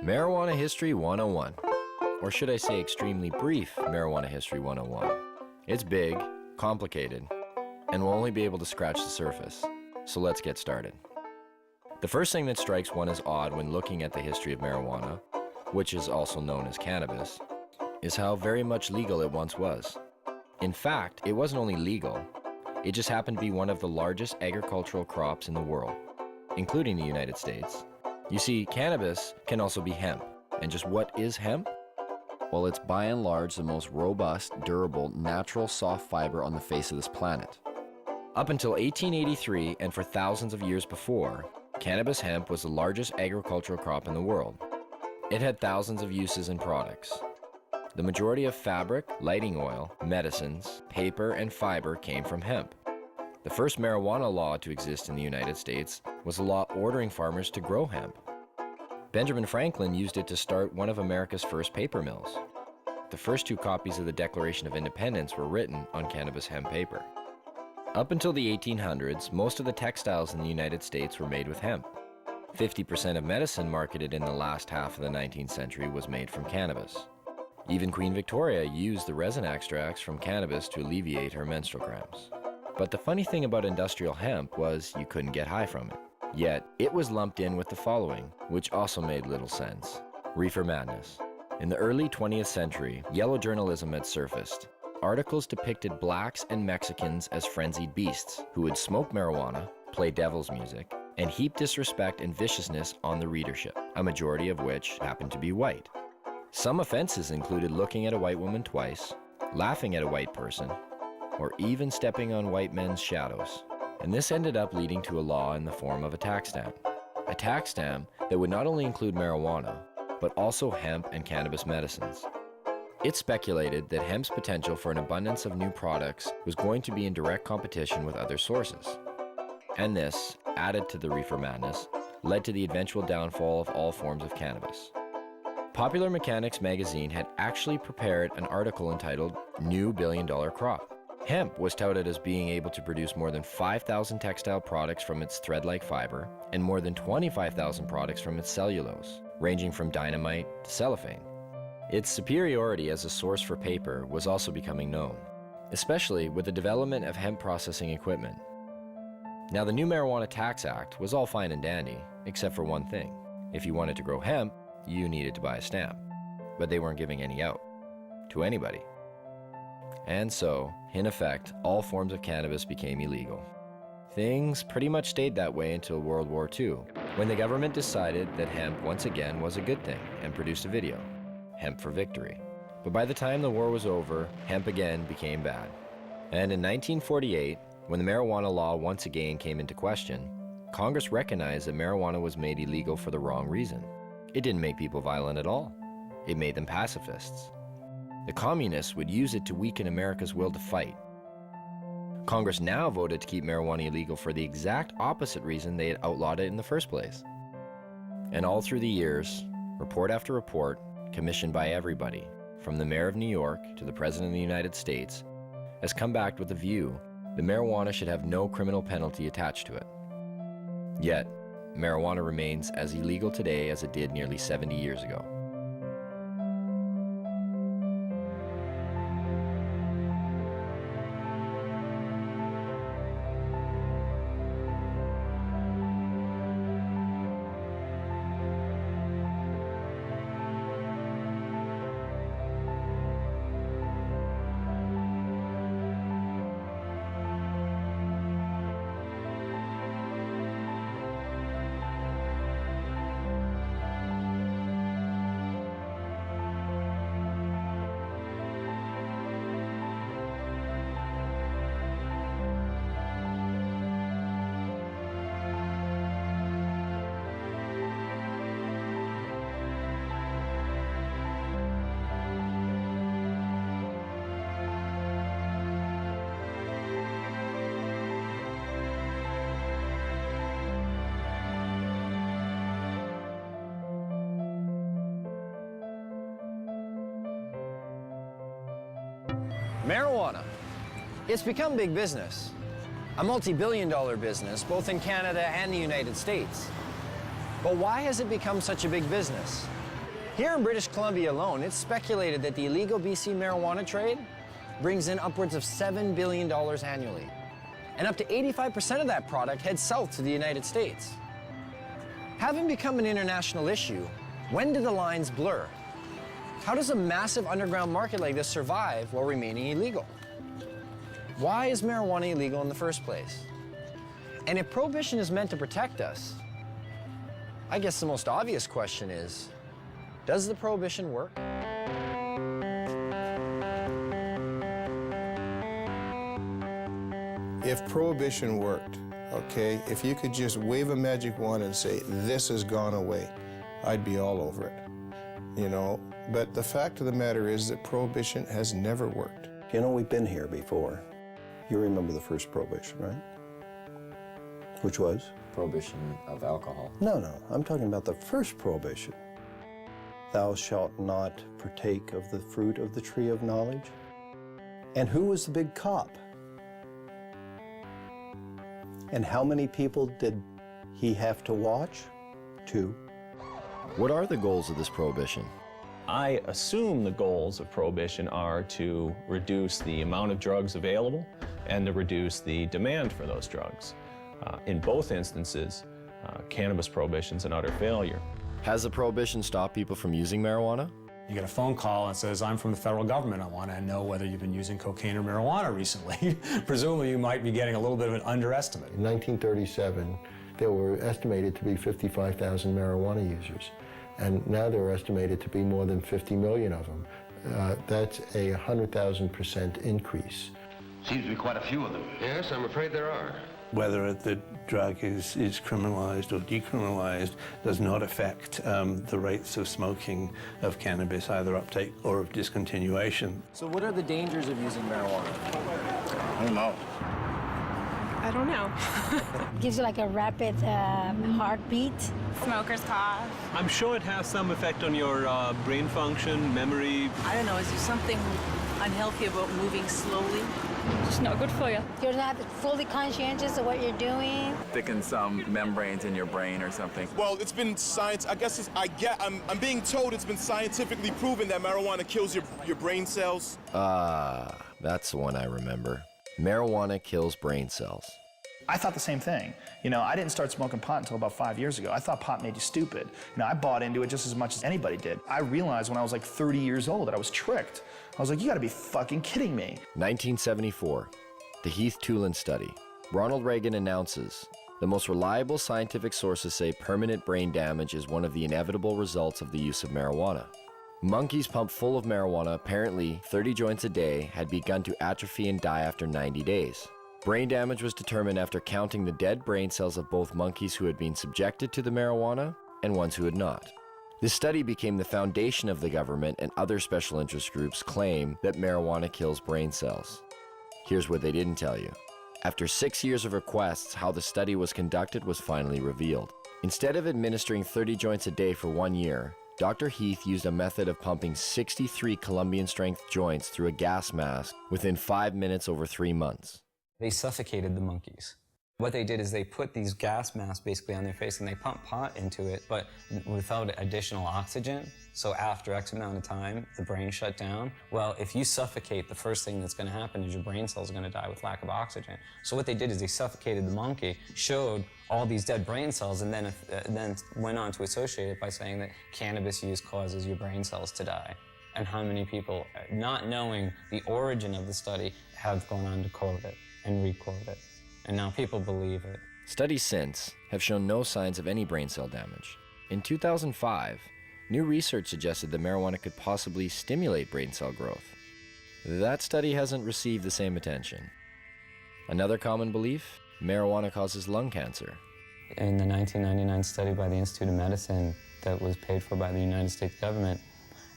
Marijuana History 101, or should I say extremely brief Marijuana History 101. It's big, complicated, and we'll only be able to scratch the surface, so let's get started. The first thing that strikes one as odd when looking at the history of marijuana, which is also known as cannabis, is how very much legal it once was. In fact, it wasn't only legal, it just happened to be one of the largest agricultural crops in the world, including the United States. You see, cannabis can also be hemp. And just what is hemp? Well, it's by and large the most robust, durable, natural soft fiber on the face of this planet. Up until 1883, and for thousands of years before, cannabis hemp was the largest agricultural crop in the world. It had thousands of uses and products. The majority of fabric, lighting oil, medicines, paper, and fiber came from hemp. The first marijuana law to exist in the United States was a law ordering farmers to grow hemp. Benjamin Franklin used it to start one of America's first paper mills. The first two copies of the Declaration of Independence were written on cannabis hemp paper. Up until the 1800s, most of the textiles in the United States were made with hemp. 50% of medicine marketed in the last half of the 19th century was made from cannabis. Even Queen Victoria used the resin extracts from cannabis to alleviate her menstrual cramps. But the funny thing about industrial hemp was you couldn't get high from it. Yet, it was lumped in with the following, which also made little sense. Reefer madness. In the early 20th century, yellow journalism had surfaced. Articles depicted blacks and Mexicans as frenzied beasts who would smoke marijuana, play devil's music, and heap disrespect and viciousness on the readership, a majority of which happened to be white. Some offenses included looking at a white woman twice, laughing at a white person, or even stepping on white men's shadows. And this ended up leading to a law in the form of a tax stamp. A tax stamp that would not only include marijuana, but also hemp and cannabis medicines. It's speculated that hemp's potential for an abundance of new products was going to be in direct competition with other sources. And this, added to the reefer madness, led to the eventual downfall of all forms of cannabis. Popular Mechanics magazine had actually prepared an article entitled New Billion-Dollar Crop. Hemp was touted as being able to produce more than 5,000 textile products from its thread-like fiber and more than 25,000 products from its cellulose, ranging from dynamite to cellophane. Its superiority as a source for paper was also becoming known, especially with the development of hemp processing equipment. Now, the new Marijuana Tax Act was all fine and dandy, except for one thing. If you wanted to grow hemp, you needed to buy a stamp, but they weren't giving any out to anybody. And so, in effect, all forms of cannabis became illegal. Things pretty much stayed that way until World War II, when the government decided that hemp once again was a good thing and produced a video, Hemp for Victory. But by the time the war was over, hemp again became bad. And in 1948, when the marijuana law once again came into question, Congress recognized that marijuana was made illegal for the wrong reason. It didn't make people violent at all. It made them pacifists. The communists would use it to weaken America's will to fight. Congress now voted to keep marijuana illegal for the exact opposite reason they had outlawed it in the first place. And all through the years, report after report, commissioned by everybody, from the mayor of New York to the president of the United States, has come back with the view that marijuana should have no criminal penalty attached to it. Yet, marijuana remains as illegal today as it did nearly 70 years ago. Marijuana. It's become big business. A multi-billion-dollar business, both in Canada and the United States. But why has it become such a big business? Here in British Columbia alone, it's speculated that the illegal BC marijuana trade brings in upwards of $7 billion annually. And up to 85% of that product heads south to the United States. Having become an international issue, when do the lines blur? How does a massive underground market like this survive while remaining illegal? Why is marijuana illegal in the first place? And if prohibition is meant to protect us, I guess the most obvious question is, does the prohibition work? If prohibition worked, okay, if you could just wave a magic wand and say, this has gone away, I'd be all over it, you know? But the fact of the matter is that prohibition has never worked. You know, we've been here before. You remember the first prohibition, right? Which was? Prohibition of alcohol. No, I'm talking about the first prohibition. Thou shalt not partake of the fruit of the tree of knowledge. And who was the big cop? And how many people did he have to watch? 2. What are the goals of this prohibition? I assume the goals of prohibition are to reduce the amount of drugs available and to reduce the demand for those drugs. In both instances, cannabis prohibition's an utter failure. Has the prohibition stopped people from using marijuana? You get a phone call and says, I'm from the federal government. I want to know whether you've been using cocaine or marijuana recently. Presumably, you might be getting a little bit of an underestimate. In 1937, there were estimated to be 55,000 marijuana users, and now there are estimated to be more than 50 million of them. That's a 100,000% increase. Seems to be quite a few of them. Yes, I'm afraid there are. Whether the drug is criminalized or decriminalized does not affect the rates of smoking of cannabis, either uptake or of discontinuation. So what are the dangers of using marijuana? I don't know. I don't know. Gives you like a rapid heartbeat. Smoker's cough. I'm sure it has some effect on your brain function, memory. I don't know, is there something unhealthy about moving slowly? It's not good for you. You're not fully conscientious of what you're doing. Sticking some membranes in your brain or something. Well, it's been science. I guess I'm being told it's been scientifically proven that marijuana kills your brain cells. That's the one I remember. Marijuana kills brain cells. I thought the same thing. You know, I didn't start smoking pot until about 5 years ago. I thought pot made you stupid. You know, I bought into it just as much as anybody did. I realized when I was like 30 years old that I was tricked. I was like, you gotta be fucking kidding me. 1974, the Heath-Tulin study. Ronald Reagan announces, the most reliable scientific sources say permanent brain damage is one of the inevitable results of the use of marijuana. Monkeys pumped full of marijuana, apparently 30 joints a day, had begun to atrophy and die after 90 days. Brain damage was determined after counting the dead brain cells of both monkeys who had been subjected to the marijuana and ones who had not. This study became the foundation of the government, and other special interest groups claim that marijuana kills brain cells. Here's what they didn't tell you. After 6 years of requests, how the study was conducted was finally revealed. Instead of administering 30 joints a day for 1 year, Dr. Heath used a method of pumping 63 Colombian-strength joints through a gas mask within 5 minutes over 3 months. They suffocated the monkeys. What they did is they put these gas masks basically on their face and they pumped pot into it, but without additional oxygen. So after X amount of time, the brain shut down. Well, if you suffocate, the first thing that's gonna happen is your brain cells are gonna die with lack of oxygen. So what they did is they suffocated the monkey, showed all these dead brain cells, and then went on to associate it by saying that cannabis use causes your brain cells to die. And how many people, not knowing the origin of the study, have gone on to quote it and re-quote it. And now people believe it. Studies since have shown no signs of any brain cell damage. In 2005, new research suggested that marijuana could possibly stimulate brain cell growth. That study hasn't received the same attention. Another common belief, marijuana causes lung cancer. In the 1999 study by the Institute of Medicine that was paid for by the United States government,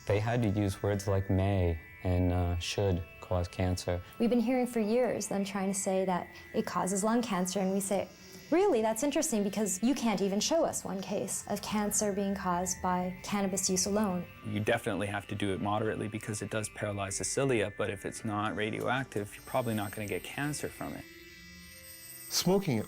they had to use words like may and should cause cancer. We've been hearing for years them trying to say that it causes lung cancer, and we say, really, that's interesting because you can't even show us one case of cancer being caused by cannabis use alone. You definitely have to do it moderately because it does paralyze the cilia, but if it's not radioactive, you're probably not going to get cancer from it. Smoking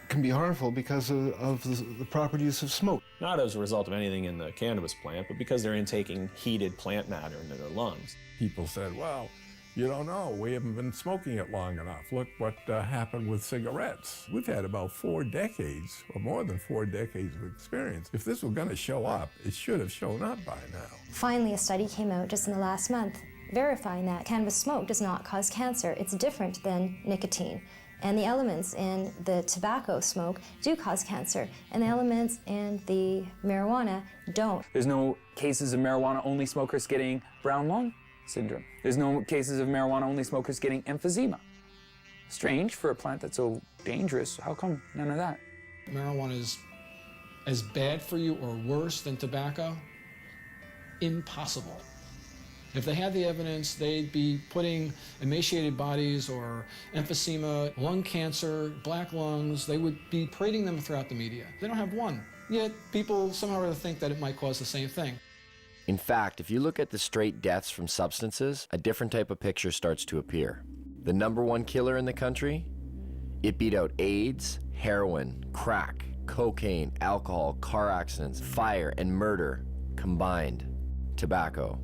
can be harmful because of the proper use of smoke. Not as a result of anything in the cannabis plant, but because they're intaking heated plant matter into their lungs. People said, well, you don't know, we haven't been smoking it long enough. Look what happened with cigarettes. We've had about 4 decades, or more than 4 decades of experience. If this was going to show up, it should have shown up by now. Finally, a study came out just in the last month verifying that cannabis smoke does not cause cancer. It's different than nicotine. And the elements in the tobacco smoke do cause cancer, and the elements in the marijuana don't. There's no cases of marijuana-only smokers getting brown lung syndrome. There's no cases of marijuana-only smokers getting emphysema. Strange for a plant that's so dangerous. How come none of that? Marijuana is as bad for you or worse than tobacco? Impossible. If they had the evidence, they'd be putting emaciated bodies or emphysema, lung cancer, black lungs, they would be parading them throughout the media. They don't have one. Yet people somehow or other think that it might cause the same thing. In fact, if you look at the straight deaths from substances, a different type of picture starts to appear. The #1 killer in the country? It beat out AIDS, heroin, crack, cocaine, alcohol, car accidents, fire, and murder combined. Tobacco.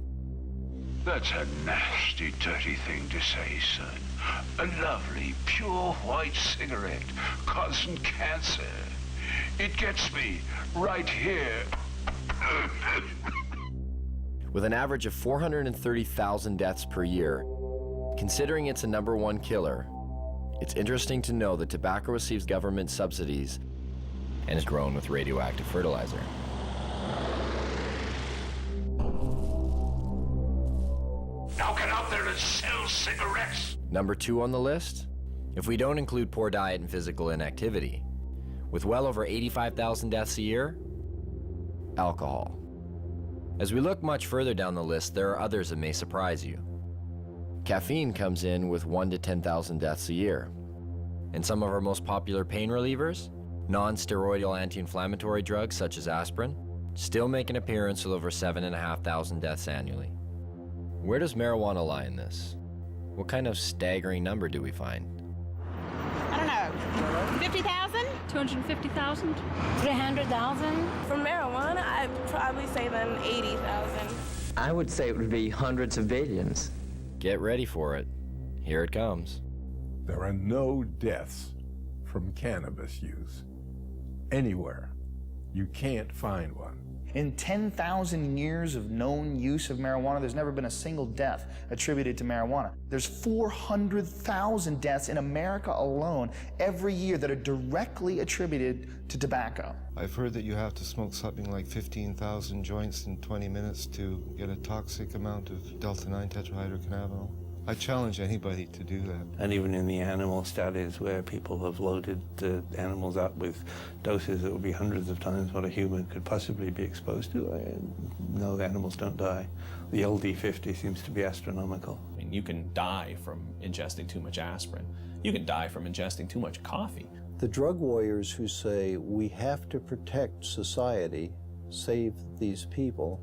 That's a nasty, dirty thing to say, son. A lovely, pure white cigarette causing cancer. It gets me right here. With an average of 430,000 deaths per year, considering it's a #1 killer, it's interesting to know that tobacco receives government subsidies and is grown with radioactive fertilizer. Now get out there and sell cigarettes. #2 on the list? If we don't include poor diet and physical inactivity, with well over 85,000 deaths a year, alcohol. As we look much further down the list, there are others that may surprise you. Caffeine comes in with 1 to 10,000 deaths a year. And some of our most popular pain relievers, non-steroidal anti-inflammatory drugs such as aspirin, still make an appearance with over 7,500 deaths annually. Where does marijuana lie in this? What kind of staggering number do we find? I don't know, 50,000? 250,000? 300,000? For marijuana, I'd probably say then 80,000. I would say it would be hundreds of billions. Get ready for it. Here it comes. There are no deaths from cannabis use anywhere. You can't find one. In 10,000 years of known use of marijuana, there's never been a single death attributed to marijuana. There's 400,000 deaths in America alone every year that are directly attributed to tobacco. I've heard that you have to smoke something like 15,000 joints in 20 minutes to get a toxic amount of delta-9 tetrahydrocannabinol. I challenge anybody to do that. And even in the animal studies where people have loaded the animals up with doses that would be hundreds of times what a human could possibly be exposed to, no, the animals don't die. The LD50 seems to be astronomical. I mean, you can die from ingesting too much aspirin. You can die from ingesting too much coffee. The drug warriors who say we have to protect society, save these people,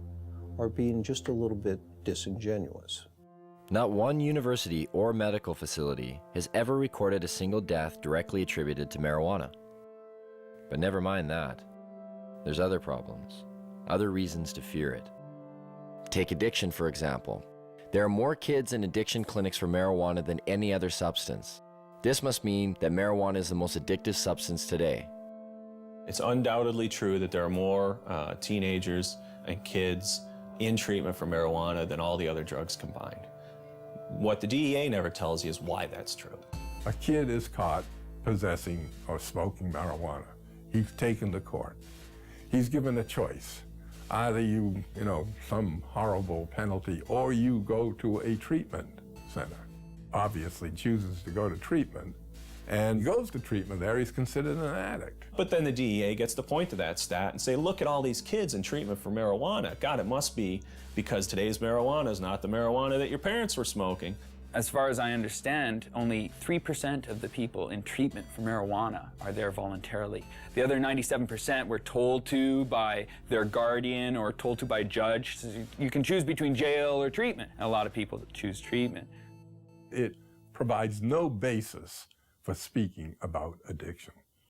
are being just a little bit disingenuous. Not one university or medical facility has ever recorded a single death directly attributed to marijuana. But never mind that. There's other problems, other reasons to fear it. Take addiction, for example. There are more kids in addiction clinics for marijuana than any other substance. This must mean that marijuana is the most addictive substance today. It's undoubtedly true that there are more teenagers and kids in treatment for marijuana than all the other drugs combined. What the DEA never tells you is why that's true. A kid is caught possessing or smoking marijuana. He's taken to court. He's given a choice. Either you some horrible penalty, or you go to a treatment center. Obviously chooses to go to treatment, and goes to treatment there, he's considered an addict. But then the DEA gets to point to that stat and say, look at all these kids in treatment for marijuana. God, it must be because today's marijuana is not the marijuana that your parents were smoking. As far as I understand, only 3% of the people in treatment for marijuana are there voluntarily. The other 97% were told to by their guardian or told to by a judge. So you can choose between jail or treatment. And a lot of people choose treatment. It provides no basis for speaking about addiction.